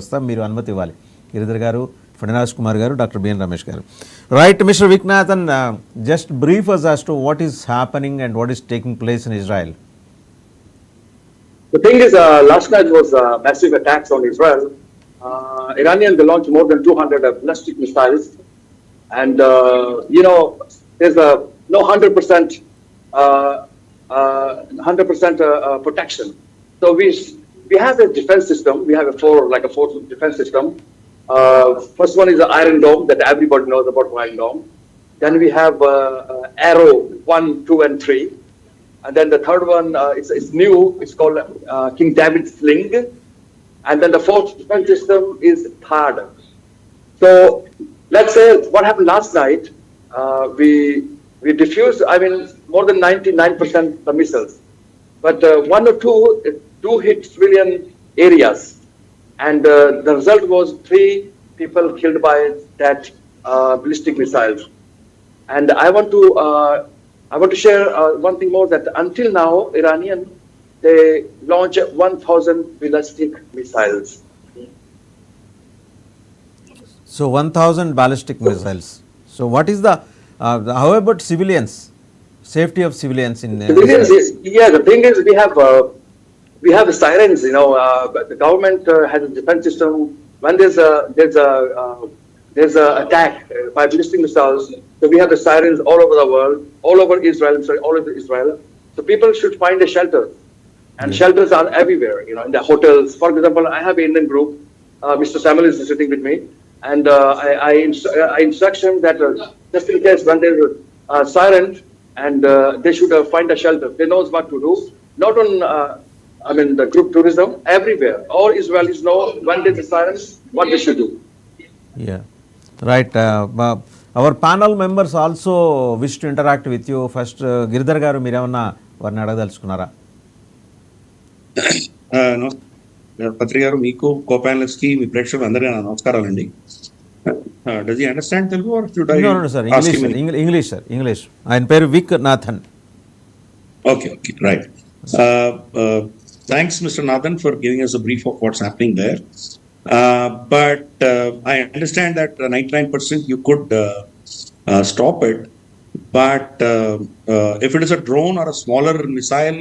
వస్తాం, మీరు అనుమతి ఇవ్వాలి. గిరిధర్ గారు, ఫణిరాజ్ కుమార్ గారు, doctor B N Ramesh garu. Right, mister Viknathan, just brief us as to what is happening and what is taking place in Israel. The thing is, last night was massive attacks on Israel. Iranians, they launched more than 200 ballistic missiles, and there's no 100% protection. So we have a defense system. We have a four defense system. First one is the Iron Dome that everybody knows about. Iron Dome. Then we have Arrow 1, 2, and 3. And then the third one, it's new. It's called King David's Sling. And then the fourth defense system is THAAD. So let's say what happened last night. We diffused, more than 99% the missiles. But one or two hit civilian areas. And the result was 3 people killed by that ballistic missiles. And I want to share one thing more, that until now, Iranian, they launch 1,000 ballistic missiles. So 1,000 ballistic missiles. So what is how about civilians? Safety of civilians in civilians Israel? The thing is, we have sirens. The government has a defense system. When there's a attack by ballistic missiles, so we have the sirens all over the world, all over Israel. So people should find a shelter, and shelters are everywhere. In the hotels. For example, I have an Indian group. Mr. Samuel is sitting with me, and I instruct him that just in case when there's a siren, and they should find a shelter. They knows what to do. Not on the group tourism, everywhere. All Israelis know when there's a siren, what they should do. Yeah, right. Our panel members also wish to interact with you. First, Giridhar garu, మీరు ఏమన్నా వారిని అడగదలుచుకున్నారా? పత్రి గారు, మీకు కో-ప్యానలిస్ట్ కి, మీ ప్రేక్షకులు అందరికీ నా నమస్కారాలండి. Does he understand Telugu or should I? No, sir. English, sir. English. ఆయన పేరు విక్నాథన్. Okay, right. Thanks, Mr. Nathan, for giving us a brief of what's happening there. But I understand that 99% you could stop it. But if it is a drone or a smaller missile,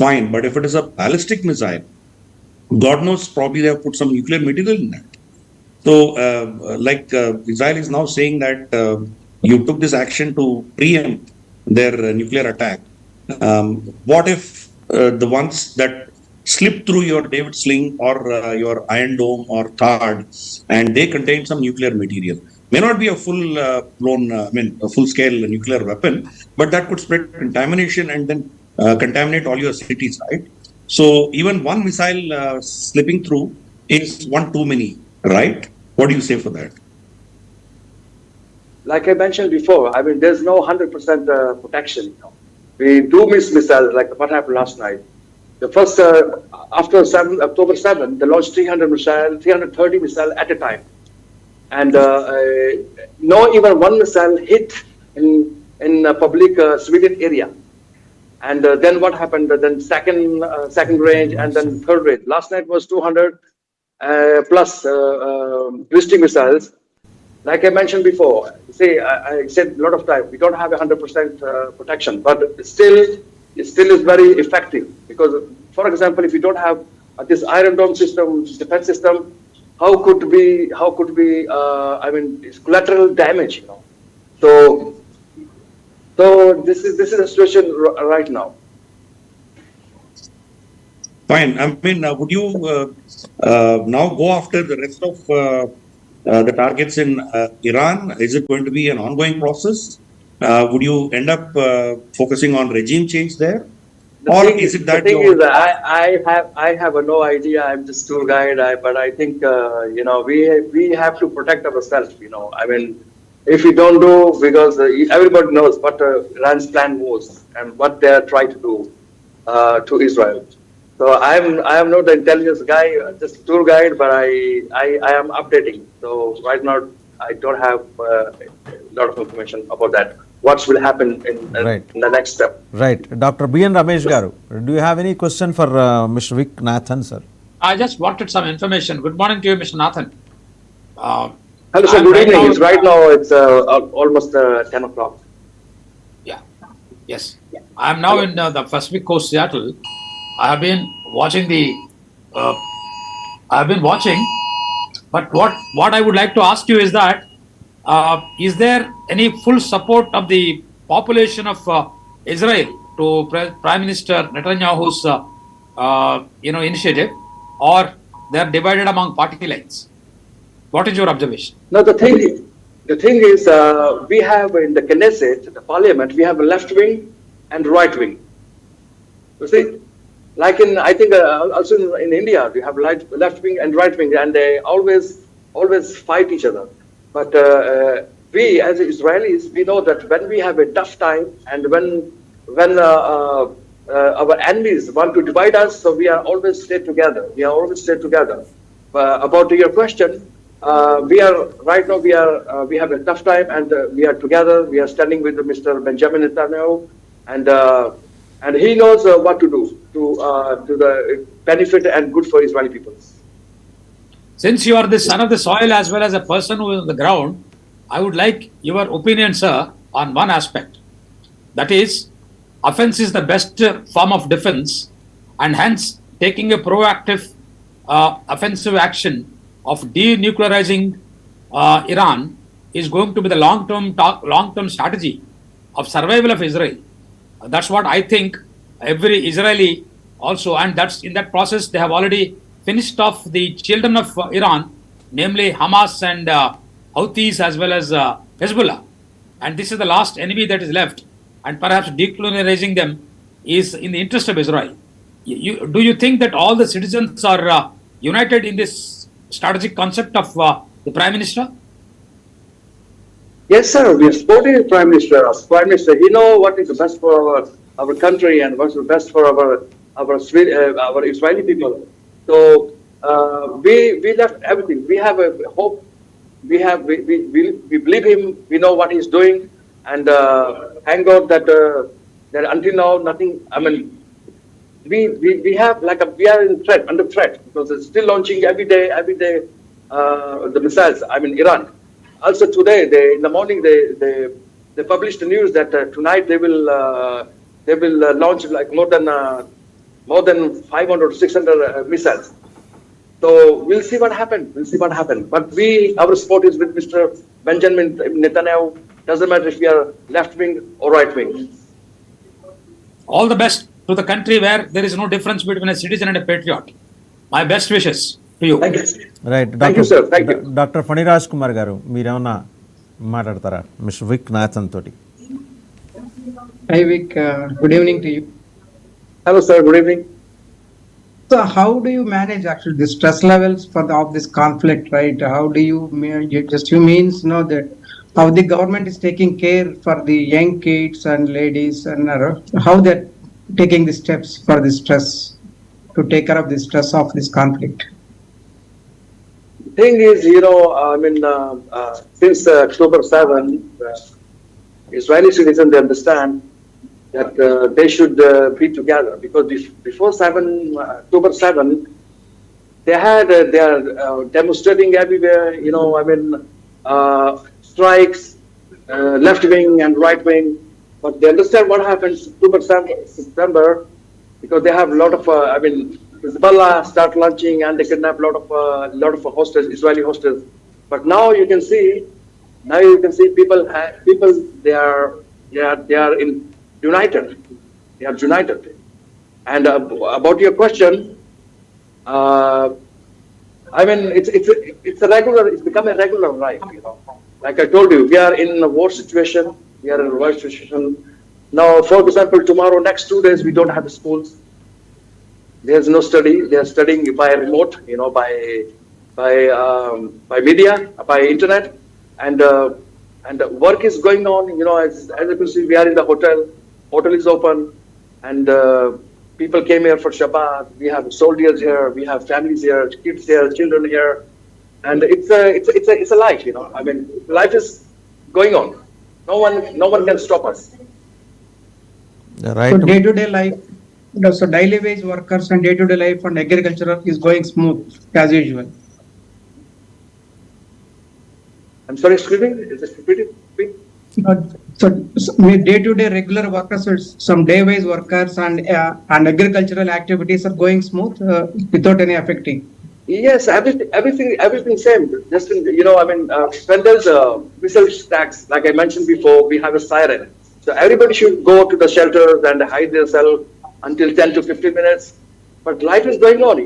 fine. But if it is a ballistic missile, God knows, probably they have put some nuclear material in that. So, Israel is now saying that you took this action to preempt their nuclear attack. What if the ones that slip through your David Sling or your Iron Dome or THAAD, and they contain some nuclear material? May not be a a full-scale nuclear weapon, but that could spread contamination and then contaminate all your cities, right? So even one missile slipping through is one too many, right? What do you say for that? Like I mentioned before, there's no 100% protection. We do miss missiles, like what happened last night. The first, after October 7, they launched 330 missiles at a time. And no even one missile hit in a public civilian area. And then what happened? Then second range, and then third range. Last night was 200 plus ballistic missiles. Like I mentioned before, I said a lot of times, we don't have 100% protection, but it still is very effective. Because, for example, if you don't have this Iron Dome system, defense system, how could we? It's collateral damage, So this is the situation right now. Fine. Would you now go after the rest of the targets in Iran? Is it going to be an ongoing process? Would you end up focusing on regime change there? Or is it that I have no idea. I'm just tour guide, but I think we have to protect ourselves. If we don't do, because everybody knows what Iran's plan was and what they are trying to do to Israel. So I am not the intelligence guy, just tour guide, but I am updating. So right now I don't have a lot of information about that. What will happen in the next step? Right. Dr. B.N. Ramesh garu, do you have any question for Mr. Vic Nathan, sir? I just wanted some information. Good morning to you, Mr. Nathan. Hello, sir. I'm Good right evening. now- It's right now. It's almost 10 o'clock. Yeah. Yes. I am now in the Pacific Coast, Seattle. I have been watching uh, I have been watching, but what I would like to ask you is that is there any full support of the population of Israel to Prime Minister Netanyahu's initiative, or they are divided among party lines? What is your observation? No, the thing is, we have in the Knesset, the parliament, we have a left wing and right wing. You see, like I think also in India, we have left wing and right wing, and they always fight each other. But we, as Israelis, we know that when we have a tough time and when our enemies want to divide us, so we are always stay together. We are always stay together. About your question, we are right now. We have a tough time, and we are together. We are standing with Mr. Benjamin Netanyahu, and he knows what to do to the benefit and good for Israeli people. Since you are the son of the soil as well as a person who is on the ground, I would like your opinion, sir, on one aspect. That is, offense is the best form of defense, and hence taking a proactive offensive action of denuclearizing Iran is going to be the long-term strategy of survival of Israel. That's what I think every Israeli also, and that's in that process they have already finished off the children of Iran, namely Hamas and Houthis as well as Hezbollah. And this is the last enemy that is left, and perhaps decolonizing them is in the interest of Israel. Do you think that all the citizens are united in this strategic concept of the Prime Minister? Yes, sir. We are supporting the Prime Minister. As Prime Minister, he knows what is the best for our country and what's the best for our Israeli people. So we left everything. We have a hope. We believe him. We know what he's doing, and thank God that until now nothing. I mean, we have we are under threat because it's still launching every day the missiles. I mean, Iran. Also today, in the morning, they published the news that tonight they will launch like more than 500 or 600 missiles. So we'll see what happens. But our support is with Mr. Benjamin Netanyahu. Doesn't matter if we are left wing or right wing. All the best to the country where there is no difference between a citizen and a patriot. My best wishes to you. Thank you. Right Thank you, sir. Thank you. Doctor Phaniraj Kumar గారు మీరేమన్నా మాట్లాడతారా mister విక్ Nathan తోటి? Hi Vic, good evening to you. Hello, sir. Good evening. So how do you manage actually the stress levels of this conflict, right? How do you means know that how the government is taking care for the young kids and ladies, and how they're taking the steps for the stress to take care of the stress of this conflict? Thing is, I mean, since October 7, Israeli citizens, they understand that they should be together because before October 7, they are demonstrating everywhere, I mean, strikes, left wing and right wing, but they understand what happens October 7, because they have a lot of, Hezbollah start launching and they kidnap a lot of hostages, Israeli hostages. But now you can see people they are united. They are united. And about your question, it's become a regular life. Like I told you, we are in a war situation. Now, for example, tomorrow, next 2 days, we don't have schools. There's no study. They are studying by remote, by media, by internet, and work is going on. As you can see, we are in the hotel. Hotel is open, and people came here for Shabbat. We have soldiers here. We have families here, kids here, children here, and it's a life. I mean, life is going on. No one can stop us. Right So day-to-day life, so daily wage workers and day-to-day life and agriculture is going smooth as usual. I'm sorry, excuse me. Is this repeated? So day-to-day regular workers, some day-wise workers and agricultural activities are going smooth without any affecting. Yes, everything same. Just when there's missile attacks, like I mentioned before, we have a siren. So everybody should go to the shelters and hide themselves until 10 to 15 minutes. But life is going on.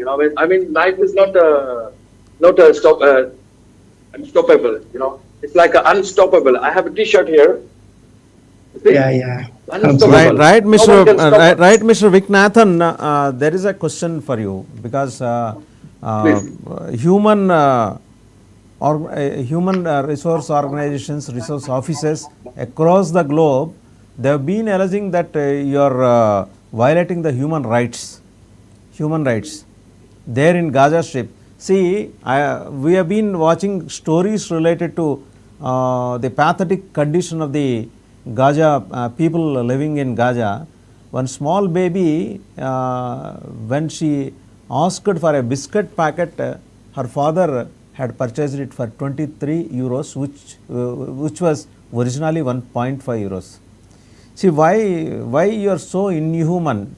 Life is not unstoppable. It's like unstoppable. I have a T-shirt here. See? Yeah. Unstoppable. Right, No one can stop us. right, Mr. Viknathan. There is a question for you because human resource organizations, resource offices across the globe, they have been alleging that you are violating the human rights there in Gaza Strip. See, we have been watching stories related to the pathetic condition of the Gaza people living in Gaza. One small baby, when she asked for a biscuit packet, her father had purchased it for 23 euros, which was originally 1.5 euros. See, why you are so inhuman?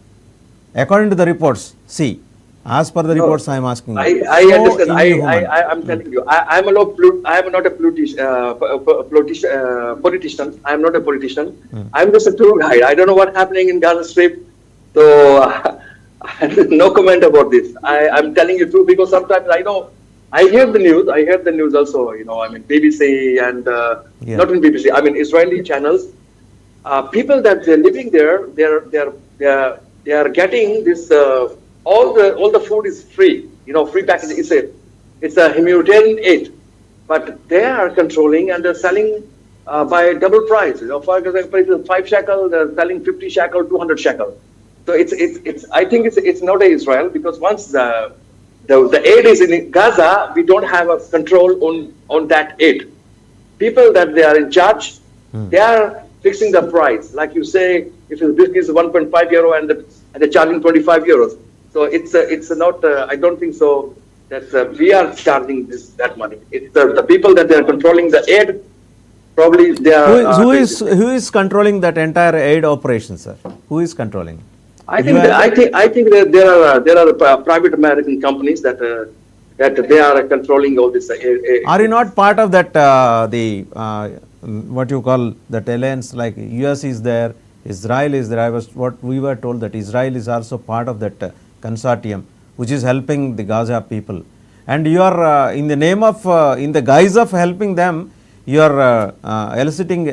According to the reports, see, as per the reports, I am asking. I So understand. inhuman. I'm telling you. I am not a politician. I am not a politician. I am just a tour guide. I don't know what's happening in Gaza Strip. So no comment about this. I'm telling you true because sometimes I hear the news. I hear the news also. BBC and not in BBC. Israeli channels. People that they're living there, they are getting this. All the food is free. Free packaging. It's a humanitarian aid, but they are controlling and they're selling by double price. For example, it's 5 shekel. They're selling 50 shekel, 200 shekel. So I think it's not Israel because once the aid is in Gaza, we don't have a control on that aid. People that they are in charge, they are fixing the price. Like you say, if the biscuit is 1.5 euro and they're charging 25 euros. So it's not. I don't think so that we are charging that money. It's the people that they are controlling the aid. Probably they are. Who is controlling that entire aid operation, sir? Who is controlling? I think that there are private American companies that they are controlling all this. Are you not part of that what you call that alliance? Like US is there, Israel is there. What we were told that Israel is also part of that consortium, which is helping the Gaza people. And you are in the name of in the guise of helping them, you are eliciting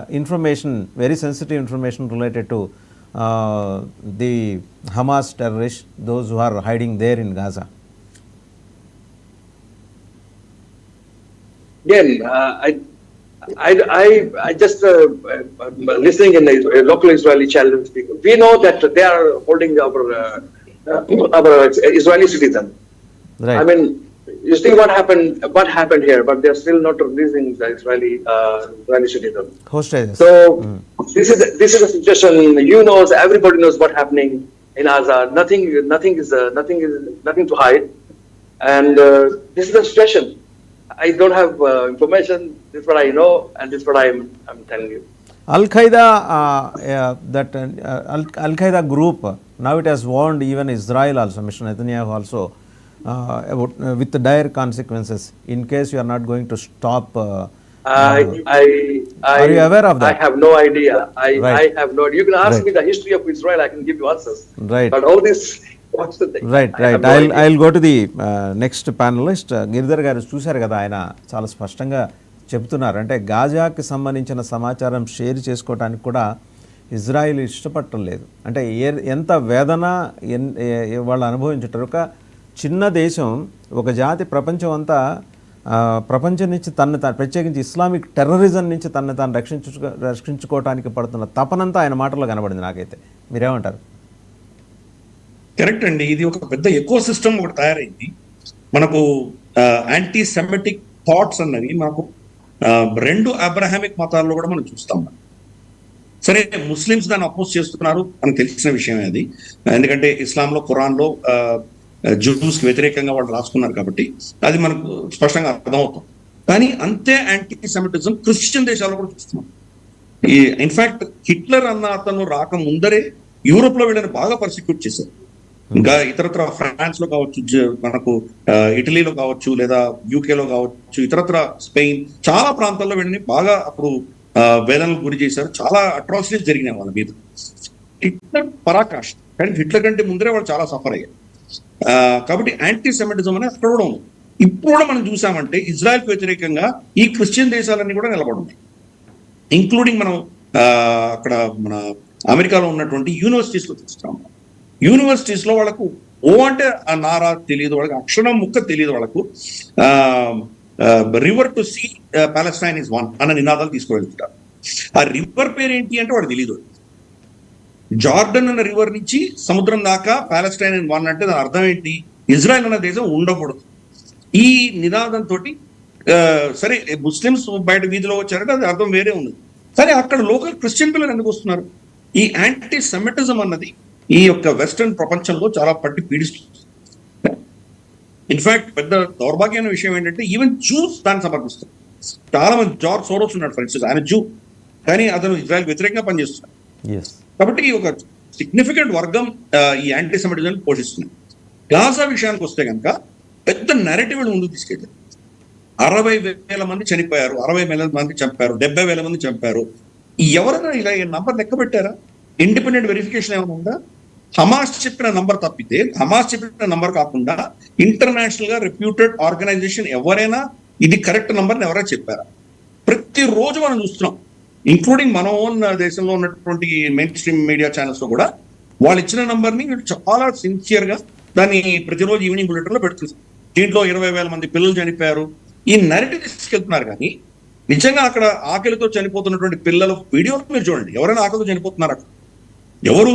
information, very sensitive information related to the Hamas terrorists, those who are hiding there in Gaza. Again, I just listening in the local Israeli channels. We know that they are holding our Israeli citizen. Right. You see what happened here, but they're still not releasing the Israeli citizen. Hostages. So this is a situation. Everybody knows what's happening in Gaza. Nothing to hide, and this is the situation. I don't have information. This is what I know, and this is what I'm telling you. Al-Qaeda, Al-Qaeda group, now it has warned even Israel also, Mr. Netanyahu also, about with the dire consequences in case you are not going to stop. Are you aware of that? I have no idea. Right. I have no. You can ask Right. me the history of Israel. I can give you answers. Right. But all this. What's the thing? Right. I'll go to the next panelist. Giridhar garu చూశారు కదా, ఆయన చాలా స్పష్టంగా చెబుతున్నారు. అంటే గాజాకి సంబంధించిన సమాచారం share చేసుకోవడానికి కూడా ఇజ్రాయిల్ ఇష్టపడటం లేదు. అంటే ఎంత వేదన వాళ్ళు అనుభవించుంటారు. ఒక చిన్న దేశం, ఒక జాతి ప్రపంచం అంతా ప్రపంచం నుంచి ప్రత్యేకించి ఇస్లామిక్ టెర్రరిజం నుంచి తనను తాను రక్షించుకోవడానికి పడుతున్న తపనంతా ఆయన మాటల్లో కనబడింది నాకైతే. మీరేమంటారు? కరెక్ట్ అండి. ఇది ఒక పెద్ద ఎకో సిస్టమ్ ఒకటి తయారైంది. మనకు యాంటీ సెమెటిక్ థాట్స్ అన్నవి మనకు రెండు అబ్రహామిక్ మతాల్లో కూడా మనం చూస్తాం. సరే, ముస్లిమ్స్ దాన్ని అపోజ్ చేస్తున్నారు అని తెలిసిన విషయమే అది. ఎందుకంటే ఇస్లాంలో, ఖురాన్లో జూస్కి వ్యతిరేకంగా వాళ్ళు రాసుకున్నారు కాబట్టి అది మనకు స్పష్టంగా అర్థమవుతుంది. కానీ అంతే యాంటీ సెమిటిజం క్రిస్టియన్ దేశాల్లో కూడా చూస్తున్నాం. ఈ ఇన్ఫాక్ట్ హిట్లర్ అన్న అతను రాక ముందరే యూరోప్ లో వీళ్ళని బాగా పర్సిక్యూట్ చేశారు. ఇంకా ఇతరత్ర ఫ్రాన్స్ లో కావచ్చు, మనకు ఇటలీలో కావచ్చు, లేదా యూకేలో కావచ్చు, ఇతరత్ర స్పెయిన్, చాలా ప్రాంతాల్లో వీళ్ళని బాగా అప్పుడు వేదనలకు గురి చేశారు. చాలా అట్రాసిటీస్ జరిగినాయి వాళ్ళ మీద. హిట్లర్ పరాకాష్ఠ, కానీ హిట్లర్ కంటే ముందరే వాళ్ళు చాలా సఫర్ అయ్యారు. కాబట్టి యాంటీ సెమిటిజం అనేది అక్కడ కూడా ఉంది. ఇప్పుడు కూడా మనం చూసామంటే ఇజ్రాయెల్కి వ్యతిరేకంగా ఈ క్రిస్టియన్ దేశాలన్నీ కూడా నిలబడున్నాయి. ఇంక్లూడింగ్ మనం అక్కడ మన అమెరికాలో ఉన్నటువంటి యూనివర్సిటీస్ లో చూస్తాం. యూనివర్సిటీస్ లో వాళ్ళకు ఓ అంటే ఆ నారా తెలియదు, వాళ్ళకి అక్షరం ముక్క తెలియదు, వాళ్ళకు river to sea Palestine is one అన్న నినాదాలు తీసుకువెళ్తుంటారు. ఆ రివర్ పేరు ఏంటి అంటే వాడు తెలియదు. జార్డన్ అన్న రివర్ నుంచి సముద్రం దాకా పాలెస్టైన్ ఇన్ వన్ అంటే దాని అర్థం ఏంటి? ఇజ్రాయెల్ అన్న దేశం ఉండకూడదు. ఈ నినాదంతో సరే ముస్లిమ్స్ బయట వీధిలో వచ్చారంటే అది అర్థం వేరే ఉంది. సరే, అక్కడ లోకల్ క్రిస్టియన్ పిల్లలు ఎందుకు వస్తున్నారు? ఈ యాంటీ సెమిటిజం అన్నది ఈ యొక్క వెస్టర్న్ ప్రపంచంలో చాలా పట్టి పీడిస్తుంది. ఇన్ఫాక్ట్ పెద్ద దౌర్భాగ్యమైన విషయం ఏంటంటే ఈవెన్ జూస్ దాన్ని సమర్పిస్తారు. చాలా మంది, జార్జ్ సోరోస్ ఉన్నాడు ఫర్ ఇన్స్టెన్స్, ఆయన జూ, కానీ అతను ఇజ్రాయెల్ వ్యతిరేకంగా పనిచేస్తున్నాడు. కాబట్టి ఒక సిగ్నిఫికెంట్ వర్గం ఈ యాంటీ సెమిటిజం పోషిస్తుంది. గాజా విషయానికి వస్తే కనుక పెద్ద నెరేటివ్ ముందుకు తీసుకెళ్ళారు. 60,000 మంది చనిపోయారు, 60,000 మంది చంపారు, 70,000 మంది చంపారు. ఎవరైనా ఇలా నంబర్ లెక్క పెట్టారా? ఇండిపెండెంట్ వెరిఫికేషన్ ఏమైనా ఉందా? హమాస్ చెప్పిన నంబర్ తప్పితే, హమాస్ చెప్పిన నంబర్ కాకుండా ఇంటర్నేషనల్ గా రెప్యూటెడ్ ఆర్గనైజేషన్ ఎవరైనా ఇది కరెక్ట్ నంబర్ని ఎవరైనా చెప్పారా? ప్రతిరోజు మనం చూస్తున్నాం, ఇంక్లూడింగ్ మన ఓన్ దేశంలో ఉన్నటువంటి మెయిన్ స్ట్రీమ్ మీడియా ఛానల్స్ లో కూడా వాళ్ళు ఇచ్చిన నంబర్ని చాలా సిన్సియర్ గా దాన్ని ప్రతిరోజు ఈవినింగ్ బులెటిన్ లో పెడుతుంది. దీంట్లో 20,000 మంది పిల్లలు చనిపోయారు, ఈ నెరేటివ్ తీసుకెళ్తున్నారు. కానీ నిజంగా అక్కడ ఆకలితో చనిపోతున్నటువంటి పిల్లల వీడియోలు మీరు చూడండి. ఎవరైనా ఆకలితో చనిపోతున్నారు అక్కడ? ఎవరు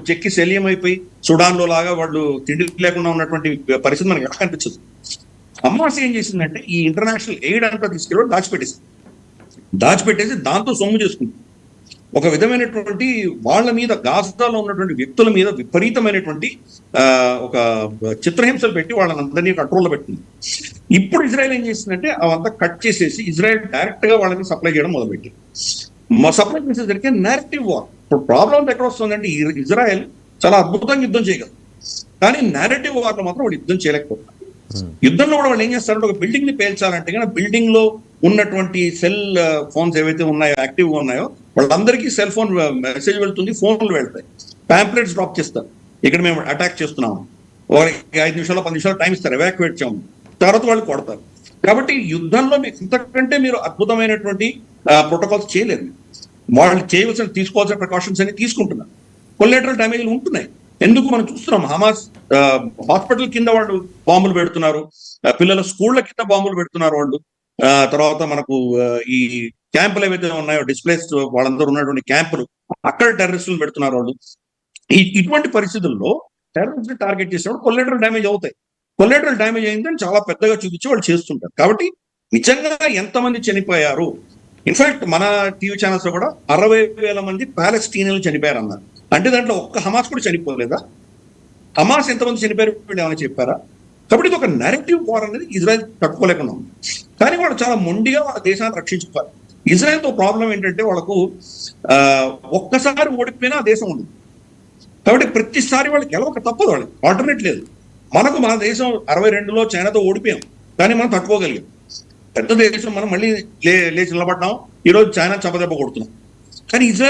చెక్కి శల్యం అయిపోయి సుడాన్ లో లాగా వాళ్ళు తిండి లేకుండా ఉన్నటువంటి పరిస్థితి మనకి ఎలా కనిపించదు. హమాస్ ఏం చేసిందంటే ఈ ఇంటర్నేషనల్ ఎయిడ్ అంతా తీసుకెళ్ళి దాచిపెట్టేసి దాంతో సొమ్ము చేసుకుంది. ఒక విధమైనటువంటి వాళ్ళ మీద, గాజాలో ఉన్నటువంటి వ్యక్తుల మీద విపరీతమైనటువంటి ఒక చిత్రహింసలు పెట్టి వాళ్ళని అందరినీ కంట్రోల్లో పెట్టింది. ఇప్పుడు ఇజ్రాయెల్ ఏం చేసిందంటే అవంతా కట్ చేసేసి ఇజ్రాయెల్ డైరెక్ట్ గా వాళ్ళని సప్లై చేయడం మొదలుపెట్టి, సప్లై చేసేసరికి నేరేటివ్ వార్. ఇప్పుడు ప్రాబ్లం ఎక్కడ వస్తుందంటే ఇజ్రాయెల్ చాలా అద్భుతంగా యుద్ధం చేయగలరు, కానీ నేరేటివ్ వార్లో మాత్రం వాళ్ళు యుద్ధం చేయలేకపోతున్నారు. యుద్ధంలో కూడా వాళ్ళు ఏం చేస్తారంటే ఒక బిల్డింగ్ ని పేల్చాలంటే కానీ బిల్డింగ్ లో ఉన్నటువంటి సెల్ ఫోన్స్ ఏవైతే ఉన్నాయో, యాక్టివ్గా ఉన్నాయో, వాళ్ళందరికీ సెల్ ఫోన్ మెసేజ్ వెళ్తుంది, ఫోన్లు వెళ్తాయి, ప్యాంప్లెట్స్ డ్రాప్ చేస్తారు, ఇక్కడ మేము అటాక్ చేస్తున్నాము, వాళ్ళకి 5 నిమిషాలు 10 నిమిషాలు టైం ఇస్తారు, ఎవాక్యువేట్ చేయము, తర్వాత వాళ్ళు కొడతారు. కాబట్టి యుద్ధంలో మీకు ఇంతకంటే మీరు అద్భుతమైనటువంటి ప్రోటోకాల్స్ చేయలేరు. వాళ్ళు తీసుకోవాల్సిన ప్రికాషన్స్ అన్ని తీసుకుంటున్నారు. కొల్లేటరల్ డ్యామేజ్లు ఉంటున్నాయి. ఎందుకు మనం చూస్తున్నాం, హమాస్ హాస్పిటల్ కింద వాళ్ళు బాంబులు పెడుతున్నారు, పిల్లల స్కూళ్ల కింద బాంబులు పెడుతున్నారు వాళ్ళు. తర్వాత మనకు ఈ క్యాంపులు ఏవైతే ఉన్నాయో, డిస్ప్లేస్ వాళ్ళందరూ ఉన్నటువంటి క్యాంపులు, అక్కడ టెర్రరిస్టులు పెడుతున్నారు వాళ్ళు. ఇటువంటి పరిస్థితుల్లో టెర్రరిస్ట్ టార్గెట్ చేసినప్పుడు కొల్లేటరల్ డ్యామేజ్ అవుతాయి. కొల్లేటరల్ డ్యామేజ్ అయిందని చాలా పెద్దగా చూపించి వాళ్ళు చేస్తుంటారు. కాబట్టి నిజంగా ఎంతమంది చనిపోయారు, ఇన్ఫాక్ట్ మన టీవీ ఛానల్స్ లో కూడా 60,000 మంది పాలెస్టీనియన్లు చనిపోయారు అన్నారు. అంటే దాంట్లో ఒక్క హమాస్ కూడా చనిపోలేదా? హమాస్ ఎంతమంది చనిపోయారు వీళ్ళు ఏమైనా చెప్పారా? కాబట్టి ఇది ఒక నెరేటివ్ వార్ అనేది ఇజ్రాయెల్ తట్టుకోలేకుండా ఉంది. కానీ వాళ్ళు చాలా మొండిగా వాళ్ళ దేశాన్ని రక్షించుకోవాలి. ఇజ్రాయెల్తో ప్రాబ్లం ఏంటంటే వాళ్ళకు ఒక్కసారి ఓడిపోయినా ఆ దేశం ఉండదు. కాబట్టి ప్రతిసారి వాళ్ళు గెలవక తప్పదు, వాళ్ళకి ఆల్టర్నేట్ లేదు. మన దేశం 62లో చైనాతో ఓడిపోయాం, కానీ మనం తట్టుకోగలిగాం. పెద్ద దేశం, మనం మళ్ళీ లేచి నిలబడ్డాం, ఈరోజు చైనా చంపదెబ్బ కొడుతున్నాం. కానీ ఇజ్రాయెల్